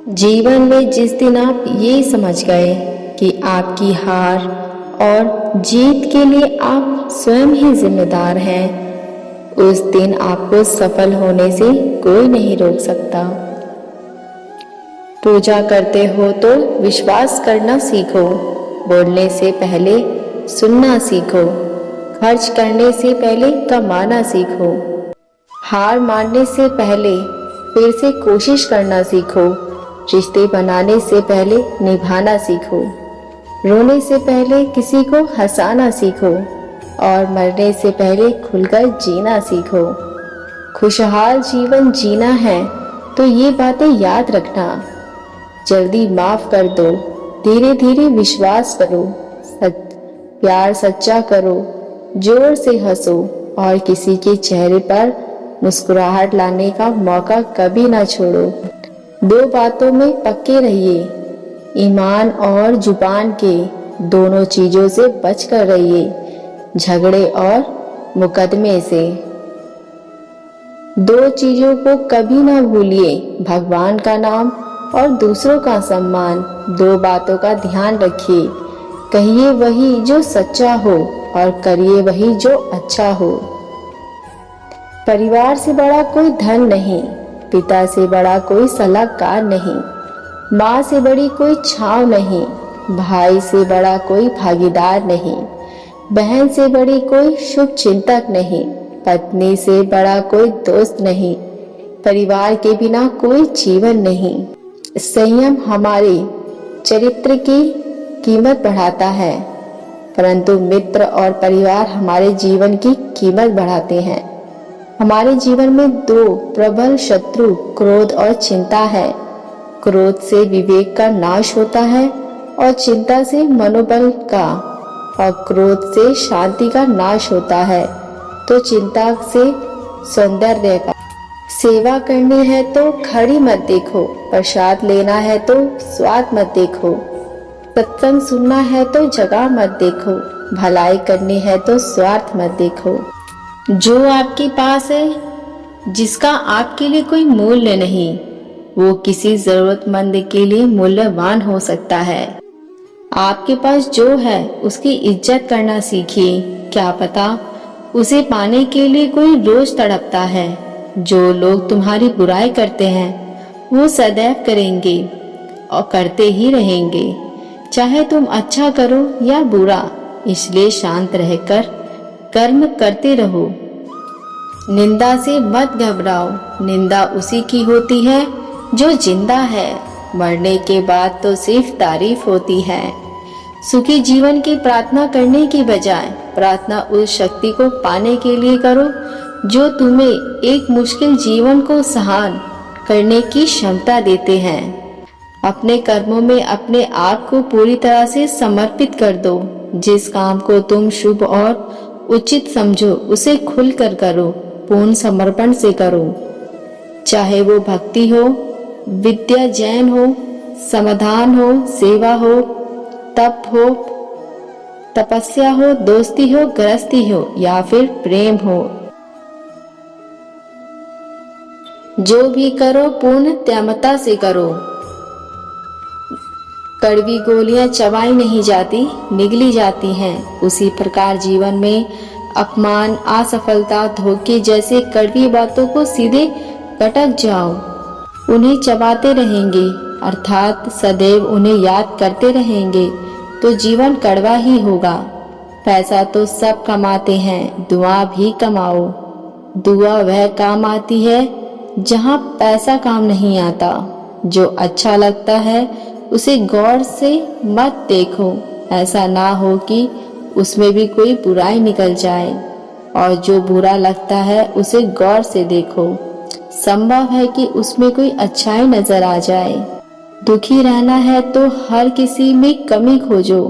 जीवन में जिस दिन आप ये समझ गए कि आपकी हार और जीत के लिए आप स्वयं ही जिम्मेदार हैं, उस दिन आपको सफल होने से कोई नहीं रोक सकता। पूजा करते हो तो विश्वास करना सीखो, बोलने से पहले सुनना सीखो, खर्च करने से पहले कमाना सीखो, हार मानने से पहले फिर से कोशिश करना सीखो, रिश्ते बनाने से पहले निभाना सीखो, रोने से पहले किसी को हंसाना सीखो और मरने से पहले खुलकर जीना सीखो। खुशहाल जीवन जीना है तो ये बातें याद रखना। जल्दी माफ कर दो, धीरे धीरे विश्वास करो, प्यार सच्चा करो, जोर से हंसो और किसी के चेहरे पर मुस्कुराहट लाने का मौका कभी ना छोड़ो। दो बातों में पक्के रहिए, ईमान और जुबान के, दोनों चीजों से बचकर रहिए, झगड़े और मुकदमे से। दो चीजों को कभी ना भूलिए, भगवान का नाम और दूसरों का सम्मान। दो बातों का ध्यान रखिए, कहिए वही जो सच्चा हो और करिए वही जो अच्छा हो। परिवार से बड़ा कोई धन नहीं, पिता से बड़ा कोई सलाहकार नहीं, माँ से बड़ी कोई छांव नहीं, भाई से बड़ा कोई भागीदार नहीं, बहन से बड़ी कोई शुभ चिंतक नहीं, पत्नी से बड़ा कोई दोस्त नहीं, परिवार के बिना कोई जीवन नहीं। संयम हमारे चरित्र की कीमत बढ़ाता है, परंतु मित्र और परिवार हमारे जीवन की कीमत बढ़ाते हैं। हमारे जीवन में दो प्रबल शत्रु क्रोध और चिंता है। क्रोध से विवेक का नाश होता है और चिंता से मनोबल का, और क्रोध से शांति का नाश होता है तो चिंता से सौंदर्य का। सेवा करनी है तो खड़ी मत देखो, प्रसाद लेना है तो स्वाद मत देखो, सत्संग सुनना है तो जगह मत देखो, भलाई करनी है तो स्वार्थ मत देखो। जो आपके पास है, जिसका आपके लिए कोई मूल्य नहीं, वो किसी जरूरतमंद के लिए मूल्यवान हो सकता है। आपके पास जो है उसकी इज्जत करना सीखिए, क्या पता उसे पाने के लिए कोई रोज तड़पता है। जो लोग तुम्हारी बुराई करते हैं वो सदैव करेंगे और करते ही रहेंगे, चाहे तुम अच्छा करो या बुरा। इसलिए शांत रहकर कर्म करते रहो। निंदा से मत घबराओ, निंदा उसी की होती है जो जिंदा है, मरने के बाद तो सिर्फ तारीफ होती है। सुखी जीवन की प्रार्थना करने की बजाय प्रार्थना उस शक्ति को पाने के लिए करो जो तुम्हें एक मुश्किल जीवन को सहन करने की क्षमता देते हैं। अपने कर्मों में अपने आप को पूरी तरह से समर्पित कर दो। जिस काम को तुम शुभ और उचित समझो उसे खुलकर करो, पूर्ण समर्पण से करो। चाहे वो भक्ति हो, विद्या जैन हो, समाधान हो, सेवा हो, तप हो, तपस्या हो, दोस्ती हो, गृहस्थी हो या फिर प्रेम हो। जो भी करो पूर्ण त्यागता से करो। कड़वी गोलियां चबाई नहीं जाती, निगली जाती हैं। उसी प्रकार जीवन में अपमान, असफलता, धोखे जैसे कड़वी बातों को सीधे कटक जाओ। उन्हें चबाते रहेंगे अर्थात सदैव उन्हें याद करते रहेंगे तो जीवन कड़वा ही होगा। पैसा तो सब कमाते हैं, दुआ भी कमाओ। दुआ वह काम आती है जहाँ पैसा काम नहीं आता। जो अच्छा लगता है उसे गौर से मत देखो, ऐसा ना हो कि उसमें भी कोई बुराई निकल जाए, और जो बुरा लगता है उसे गौर से देखो, संभव है कि उसमें कोई अच्छाई नजर आ जाए। दुखी रहना है तो हर किसी में कमी खोजो,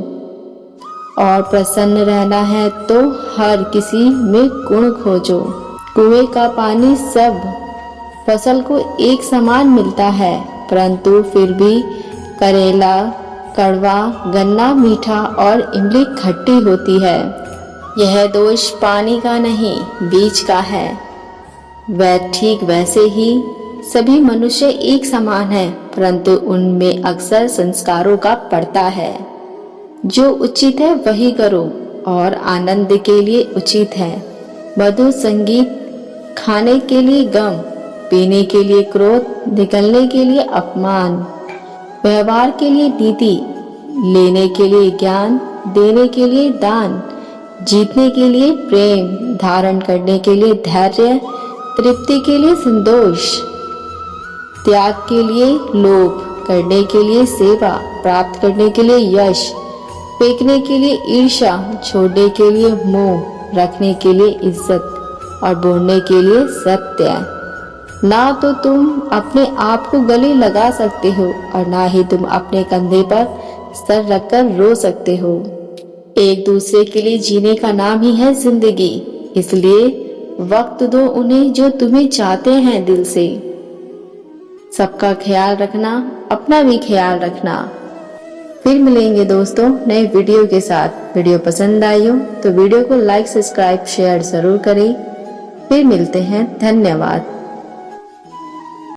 और प्रसन्न रहना है तो हर किसी में गुण खोजो। कुएं का पानी सब फसल को एक समान मिलता है, परंतु फिर भी करेला कड़वा, गन्ना मीठा और इमली खट्टी होती है। यह दोष पानी का नहीं बीज का है। वह ठीक वैसे ही सभी मनुष्य एक समान हैं, परंतु उनमें अक्सर संस्कारों का पड़ता है। जो उचित है वही करो और आनंद के लिए उचित है। मधुर संगीत, खाने के लिए गम, पीने के लिए क्रोध, निकलने के लिए अपमान, व्यवहार के लिए नीति, लेने के लिए ज्ञान, देने के लिए दान, जीतने के लिए प्रेम, धारण करने के लिए धैर्य, तृप्ति के लिए संतोष, त्याग के लिए लोभ, करने के लिए सेवा, प्राप्त करने के लिए यश, फेंकने के लिए ईर्ष्या, छोड़ने के लिए मोह, रखने के लिए इज्जत और बोलने के लिए सत्य। ना तो तुम अपने आप को गले लगा सकते हो और ना ही तुम अपने कंधे पर सर रखकर रो सकते हो। एक दूसरे के लिए जीने का नाम ही है जिंदगी, इसलिए वक्त दो उन्हें जो तुम्हें चाहते हैं दिल से। सबका ख्याल रखना, अपना भी ख्याल रखना। फिर मिलेंगे दोस्तों नए वीडियो के साथ। वीडियो पसंद आई हो तो वीडियो को लाइक, सब्सक्राइब, शेयर जरूर करें। फिर मिलते हैं। धन्यवाद।